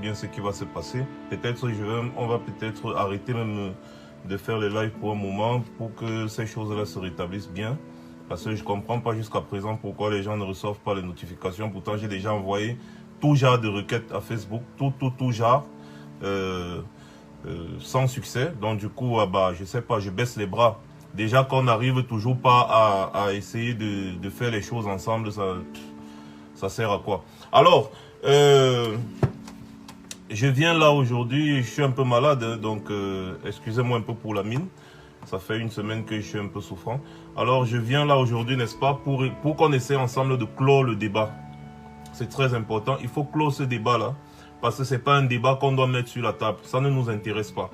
bien ce qui va se passer. Peut-être on va peut-être arrêter même de faire les lives pour un moment pour que ces choses-là se rétablissent bien. Parce que je ne comprends pas jusqu'à présent pourquoi les gens ne reçoivent pas les notifications. Pourtant, j'ai déjà envoyé tout genre de requêtes à Facebook, tout genre, sans succès. Donc du coup, je sais pas, je baisse les bras. Déjà qu'on n'arrive toujours pas à essayer de faire les choses ensemble, ça sert à quoi? Alors, je viens là aujourd'hui, je suis un peu malade, hein, donc excusez-moi un peu pour la mine. Ça fait une semaine que je suis un peu souffrant. Alors, je viens là aujourd'hui, n'est-ce pas, pour qu'on essaie ensemble de clore le débat. C'est très important. Il faut clore ce débat-là, parce que ce n'est pas un débat qu'on doit mettre sur la table. Ça ne nous intéresse pas.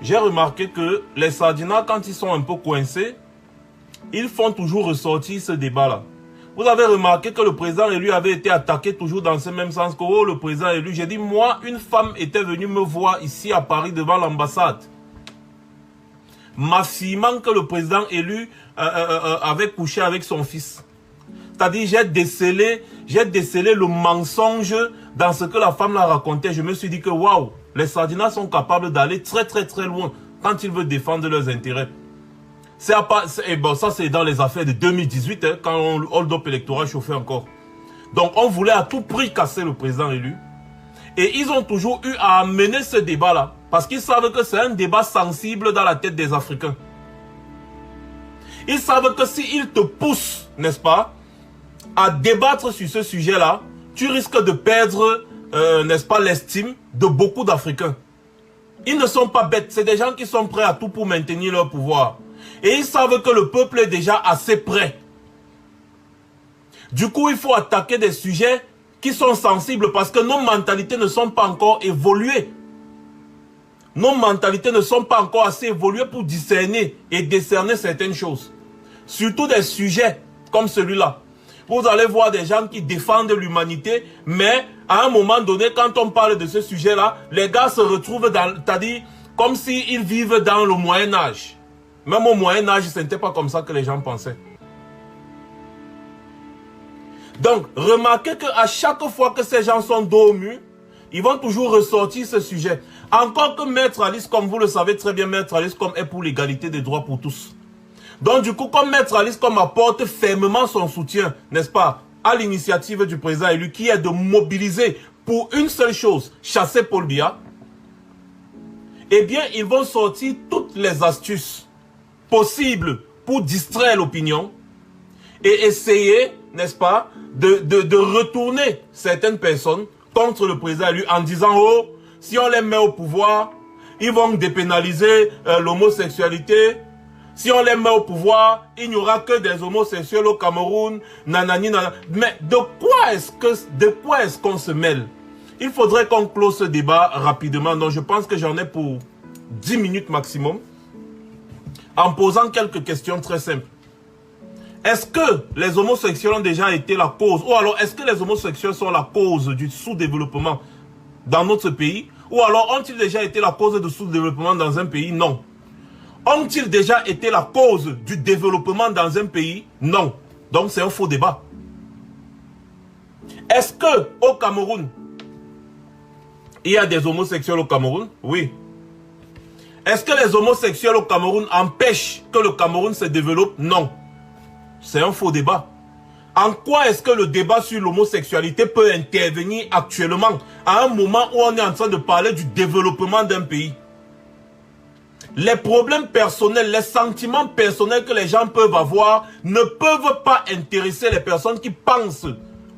J'ai remarqué que les Sardinas, quand ils sont un peu coincés, ils font toujours ressortir ce débat-là. Vous avez remarqué que le président élu avait été attaqué toujours dans ce même sens que le président élu. J'ai dit, moi, une femme était venue me voir ici à Paris devant l'ambassade, m'affirmant que le président élu avait couché avec son fils. C'est-à-dire, j'ai décelé le mensonge dans ce que la femme l'a raconté. Je me suis dit que, waouh, les Sardinas sont capables d'aller très très très loin quand ils veulent défendre leurs intérêts. Bon, ça, c'est dans les affaires de 2018, hein, quand le hold-up électoral chauffait encore. Donc, on voulait à tout prix casser le président élu. Et ils ont toujours eu à amener ce débat-là. Parce qu'ils savent que c'est un débat sensible dans la tête des Africains. Ils savent que s'ils te poussent, n'est-ce pas, à débattre sur ce sujet-là, tu risques de perdre, n'est-ce pas, l'estime de beaucoup d'Africains. Ils ne sont pas bêtes. C'est des gens qui sont prêts à tout pour maintenir leur pouvoir. Et ils savent que le peuple est déjà assez prêt. Du coup, il faut attaquer des sujets qui sont sensibles parce que nos mentalités ne sont pas encore évoluées. Nos mentalités ne sont pas encore assez évoluées pour discerner et décerner certaines choses. Surtout des sujets comme celui-là. Vous allez voir des gens qui défendent l'humanité, mais à un moment donné, quand on parle de ce sujet-là, les gars se retrouvent dans, c'est-à-dire comme s'ils vivent dans le Moyen-Âge. Même au Moyen-Âge, ce n'était pas comme ça que les gens pensaient. Donc, remarquez qu'à chaque fois que ces gens sont dos au mur, ils vont toujours ressortir ce sujet. Encore que Maître Alice, comme vous le savez très bien, Maître Alice comme est pour l'égalité des droits pour tous. Donc du coup, comme Maître Alice comme apporte fermement son soutien, n'est-ce pas, à l'initiative du président élu, qui est de mobiliser pour une seule chose, chasser Paul Biya, eh bien, ils vont sortir toutes les astuces possibles pour distraire l'opinion et essayer, n'est-ce pas, de retourner certaines personnes contre le président élu en disant, oh, si on les met au pouvoir, ils vont dépénaliser l'homosexualité. Si on les met au pouvoir, il n'y aura que des homosexuels au Cameroun, nanani, nanana. Mais de quoi est-ce qu'on se mêle? Il faudrait qu'on close ce débat rapidement. Donc je pense que j'en ai pour 10 minutes maximum. En posant quelques questions très simples. Est-ce que les homosexuels ont déjà été la cause? Ou alors est-ce que les homosexuels sont la cause du sous-développement dans notre pays? Ou alors ont-ils déjà été la cause du sous-développement dans un pays? Non. Ont-ils déjà été la cause du développement dans un pays? Non. Donc c'est un faux débat. Est-ce que au Cameroun, il y a des homosexuels au Cameroun? Oui. Est-ce que les homosexuels au Cameroun empêchent que le Cameroun se développe? Non. C'est un faux débat. En quoi est-ce que le débat sur l'homosexualité peut intervenir actuellement à un moment où on est en train de parler du développement d'un pays? Les problèmes personnels, les sentiments personnels que les gens peuvent avoir ne peuvent pas intéresser les personnes qui pensent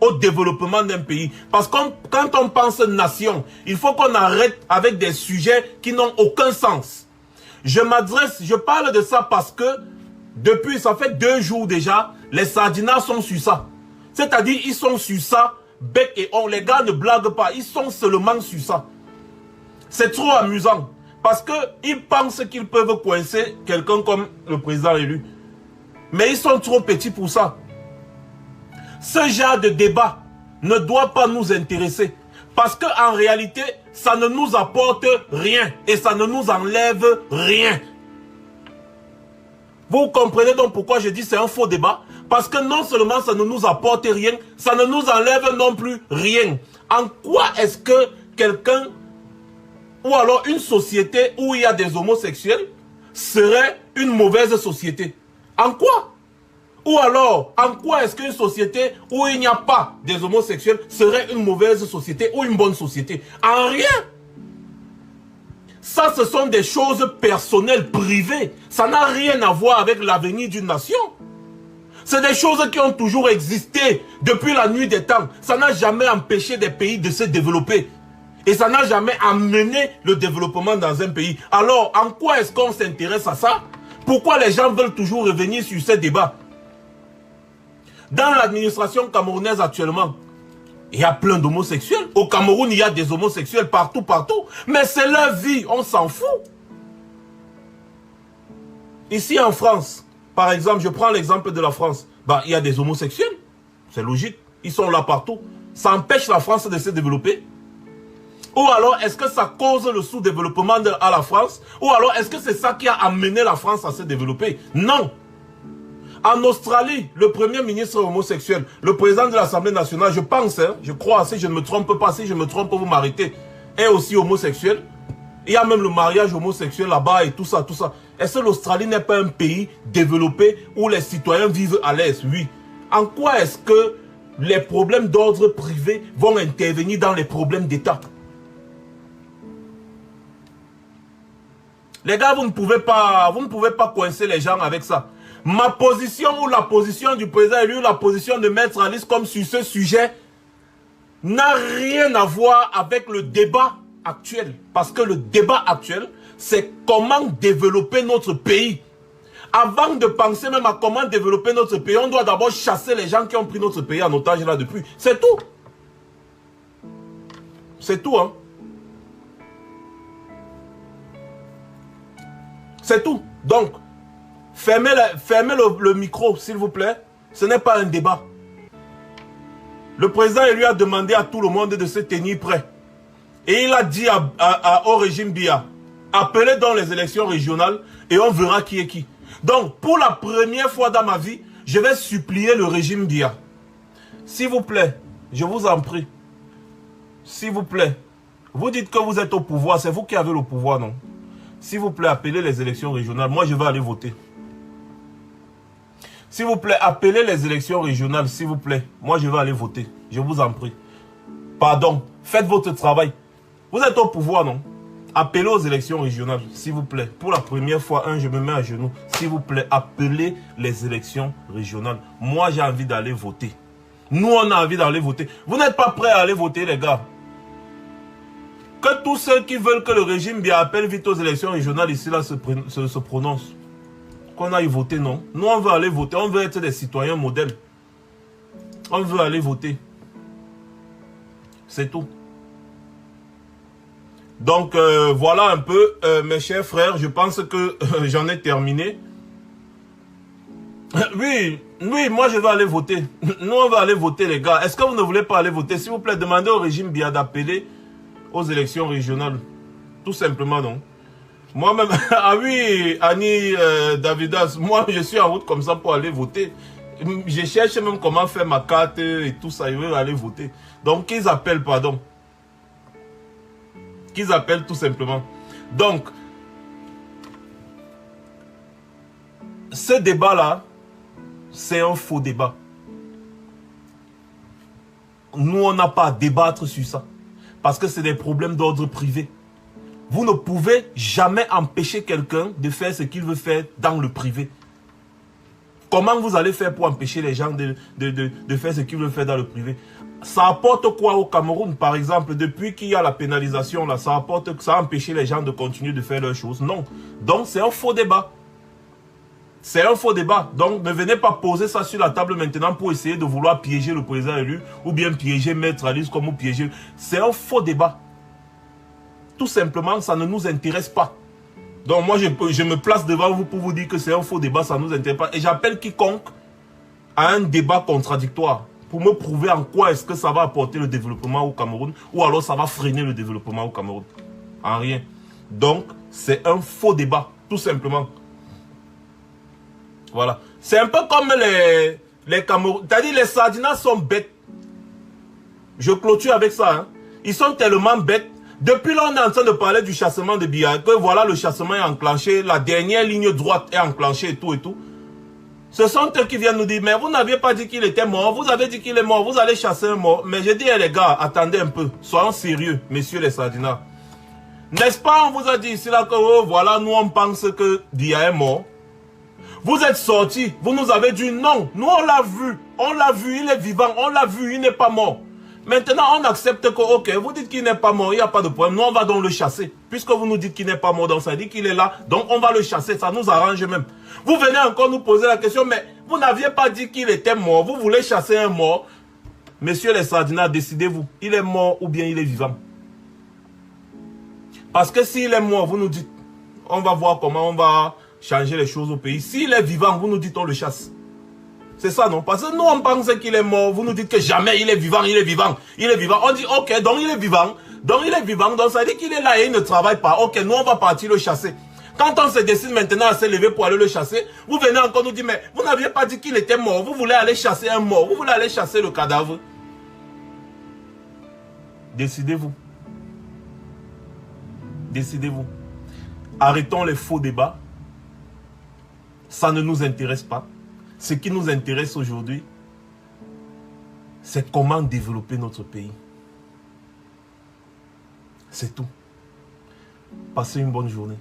au développement d'un pays. Parce que quand on pense nation, il faut qu'on arrête avec des sujets qui n'ont aucun sens. Je parle de ça parce que depuis, ça fait 2 jours déjà, les Sardinas sont sur ça. C'est-à-dire, ils sont sur ça, bec et ongle. Les gars ne blaguent pas, ils sont seulement sur ça. C'est trop amusant. Parce qu'ils pensent qu'ils peuvent coincer quelqu'un comme le président élu. Mais ils sont trop petits pour ça. Ce genre de débat ne doit pas nous intéresser. Parce qu'en réalité, ça ne nous apporte rien. Et ça ne nous enlève rien. Vous comprenez donc pourquoi je dis c'est un faux débat? Parce que non seulement ça ne nous apporte rien, ça ne nous enlève non plus rien. En quoi est-ce que quelqu'un ou alors une société où il y a des homosexuels serait une mauvaise société? En quoi? Ou alors, en quoi est-ce qu'une société où il n'y a pas des homosexuels serait une mauvaise société ou une bonne société? En rien. Ça, ce sont des choses personnelles, privées. Ça n'a rien à voir avec l'avenir d'une nation. C'est des choses qui ont toujours existé depuis la nuit des temps. Ça n'a jamais empêché des pays de se développer. Et ça n'a jamais amené le développement dans un pays. Alors, en quoi est-ce qu'on s'intéresse à ça? Pourquoi les gens veulent toujours revenir sur ces débats? Dans l'administration camerounaise actuellement, il y a plein d'homosexuels. Au Cameroun, il y a des homosexuels partout, partout. Mais c'est leur vie, on s'en fout. Ici en France, par exemple, je prends l'exemple de la France. Bah, il y a des homosexuels. C'est logique. Ils sont là partout. Ça empêche la France de se développer. Ou alors, est-ce que ça cause le sous-développement à la France? Ou alors, est-ce que c'est ça qui a amené la France à se développer? Non. En Australie, le premier ministre homosexuel, le président de l'Assemblée nationale, je pense, hein, je crois, si je ne me trompe pas, si je me trompe, vous m'arrêtez, est aussi homosexuel. Il y a même le mariage homosexuel là-bas et tout ça, tout ça. Est-ce que l'Australie n'est pas un pays développé où les citoyens vivent à l'aise? Oui. En quoi est-ce que les problèmes d'ordre privé vont intervenir dans les problèmes d'État? Les gars, vous ne pouvez pas coincer les gens avec ça. Ma position ou la position du président élu, la position de Maître Alice comme sur ce sujet n'a rien à voir avec le débat actuel. Parce que le débat actuel, c'est comment développer notre pays. Avant de penser même à comment développer notre pays, on doit d'abord chasser les gens qui ont pris notre pays en otage là depuis. C'est tout. C'est tout, hein. C'est tout. Donc, fermez le micro, s'il vous plaît. Ce n'est pas un débat. Le président lui a demandé à tout le monde de se tenir prêt. Et il a dit au régime Biya, appelez dans les élections régionales et on verra qui est qui. Donc, pour la première fois dans ma vie, je vais supplier le régime Biya. S'il vous plaît, je vous en prie. S'il vous plaît, vous dites que vous êtes au pouvoir, c'est vous qui avez le pouvoir, non? S'il vous plaît, appelez les élections régionales. Moi, je vais aller voter. S'il vous plaît, appelez les élections régionales, s'il vous plaît. Moi, je vais aller voter. Je vous en prie. Pardon. Faites votre travail. Vous êtes au pouvoir, non? Appelez aux élections régionales, s'il vous plaît. Pour la première fois, je me mets à genoux. S'il vous plaît, appelez les élections régionales. Moi, j'ai envie d'aller voter. Nous, on a envie d'aller voter. Vous n'êtes pas prêts à aller voter, les gars? Que tous ceux qui veulent que le régime bien appelle vite aux élections régionales ici là se prononcent. Qu'on aille voter, non. Nous, on veut aller voter. On veut être des citoyens modèles. On veut aller voter. C'est tout. Donc, voilà un peu, mes chers frères. Je pense que j'en ai terminé. Oui, moi je vais aller voter. Nous, on va aller voter, les gars. Est-ce que vous ne voulez pas aller voter? S'il vous plaît, demandez au régime bien d'appeler aux élections régionales. Tout simplement, non. Moi-même, ah oui, Annie Davidas, moi je suis en route comme ça pour aller voter. Je cherche même comment faire ma carte et tout ça, je veux aller voter. Donc, qu'ils appellent, pardon. Qu'ils appellent tout simplement. Donc, ce débat-là, c'est un faux débat. Nous, on n'a pas à débattre sur ça. Parce que c'est des problèmes d'ordre privé. Vous ne pouvez jamais empêcher quelqu'un de faire ce qu'il veut faire dans le privé. Comment vous allez faire pour empêcher les gens de faire ce qu'ils veulent faire dans le privé? Ça apporte quoi au Cameroun, par exemple, depuis qu'il y a la pénalisation, là, ça a empêché les gens de continuer de faire leurs choses? Non. Donc, c'est un faux débat. C'est un faux débat. Donc, ne venez pas poser ça sur la table maintenant pour essayer de vouloir piéger le président élu ou bien piéger Maître Alice comme vous piégez. C'est un faux débat. Tout simplement, ça ne nous intéresse pas. Donc, moi, je me place devant vous pour vous dire que c'est un faux débat, ça ne nous intéresse pas. Et j'appelle quiconque à un débat contradictoire pour me prouver en quoi est-ce que ça va apporter le développement au Cameroun ou alors ça va freiner le développement au Cameroun. En rien. Donc, c'est un faux débat, tout simplement. Voilà. C'est un peu comme les Camerounais. C'est-à-dire les Sardinas sont bêtes. Je clôture avec ça. Hein. Ils sont tellement bêtes. Depuis là, on est en train de parler du chassement de Biya, que voilà, le chassement est enclenché, la dernière ligne droite est enclenchée et tout et tout. Ce sont eux qui viennent nous dire, mais vous n'aviez pas dit qu'il était mort, vous avez dit qu'il est mort, vous allez chasser un mort. Mais j'ai dit, les gars, attendez un peu, soyons sérieux, messieurs les Sardinats. N'est-ce pas, on vous a dit ici là que, oh, voilà, nous on pense que Biya est mort. Vous êtes sortis, vous nous avez dit non, nous on l'a vu, il est vivant, on l'a vu, il n'est pas mort. Maintenant, on accepte que, ok, vous dites qu'il n'est pas mort, il n'y a pas de problème. Nous, on va donc le chasser. Puisque vous nous dites qu'il n'est pas mort, donc ça dit qu'il est là. Donc, on va le chasser. Ça nous arrange même. Vous venez encore nous poser la question, mais vous n'aviez pas dit qu'il était mort. Vous voulez chasser un mort. Messieurs les Sardinats, décidez-vous. Il est mort ou bien il est vivant. Parce que s'il est mort, vous nous dites, on va voir comment on va changer les choses au pays. S'il est vivant, vous nous dites, on le chasse. C'est ça, non? Parce que nous, on pense qu'il est mort. Vous nous dites que jamais il est vivant, il est vivant. Il est vivant. On dit, ok, donc il est vivant. Donc il est vivant. Donc ça dit qu'il est là et il ne travaille pas. Ok, nous, on va partir le chasser. Quand on se décide maintenant à se lever pour aller le chasser, vous venez encore nous dire, mais vous n'aviez pas dit qu'il était mort. Vous voulez aller chasser un mort. Vous voulez aller chasser le cadavre. Décidez-vous. Décidez-vous. Arrêtons les faux débats. Ça ne nous intéresse pas. Ce qui nous intéresse aujourd'hui, c'est comment développer notre pays. C'est tout. Passez une bonne journée.